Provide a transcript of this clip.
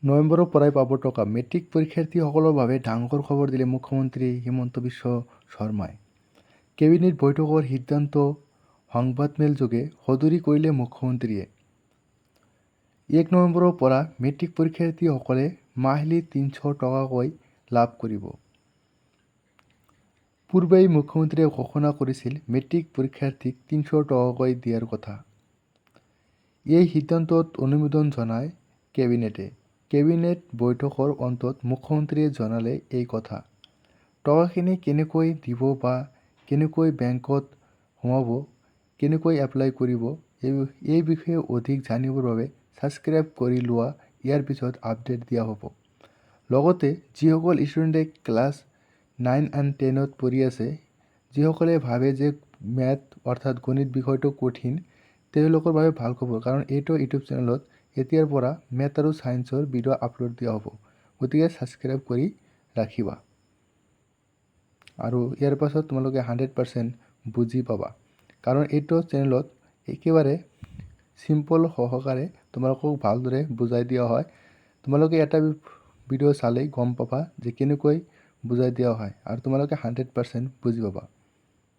নৱেম্বৰৰ পৰাই পাব টকা। মেট্ৰিক পৰীক্ষাৰ্থীসকলৰ বাবে ডাঙৰ খবৰ দিলে মুখ্যমন্ত্ৰী হিমন্ত বিশ্ব শৰ্মাই। কেবিনেট বৈঠকৰ সিদ্ধান্ত সংবাদমেলযোগে সদৰি কৰিলে মুখ্যমন্ত্ৰীয়ে। 1 নৱেম্বৰৰ পৰা মেট্ৰিক পৰীক্ষাৰ্থীসকলে মাহিলী 300 টকাকৈ লাভ কৰিব। পূৰ্বেই মুখ্যমন্ত্ৰীয়ে ঘোষণা কৰিছিল মেট্ৰিক পৰীক্ষাৰ্থীক 300 টকাকৈ দিয়াৰ কথা। এই সিদ্ধান্তত অনুমোদন জনায় কেবিনেটে। কেবিনেট বৈঠকৰ অন্তত মুখ্যমন্ত্ৰীয়ে জনালে এই কথা। টকাখিনি কেনেকৈ দিব বা কেনেকৈ বেংকত সোমাব, কেনেকৈ এপ্লাই কৰিব, এই বিষয়ে অধিক জানিবৰ বাবে ছাবস্ক্ৰাইব কৰি লোৱা। ইয়াৰ পিছত আপডেট দিয়া হ'ব। লগতে যিসকল ষ্টুডেণ্টে ক্লাছ 9 আৰু 10ত পঢ়ি আছে, যিসকলে ভাবে যে মেথ অৰ্থাৎ গণিত বিষয়টো কঠিন, তেওঁলোকৰ বাবে ভাল খবৰ। কাৰণ এইটো ইউটিউব চেনেলত এতিয়াৰ পৰা মেথ আৰু ছায়েন্সৰ ভিডিঅ' আপলোড দিয়া হ'ব। গতিকে ছাবস্ক্ৰাইব কৰি ৰাখিবা। আৰু ইয়াৰ পাছত তোমালোকে 100% বুজি পাবা। কাৰণ এইটো চেনেলত একেবাৰে চিম্পল সহকাৰে তোমালোকক ভালদৰে বুজাই দিয়া হয়। তোমালোকে এটা ভিডিঅ' চালেই গম পাবা যে কেনেকৈ বুজাই দিয়া হয় আৰু তোমালোকে 100% বুজি পাবা।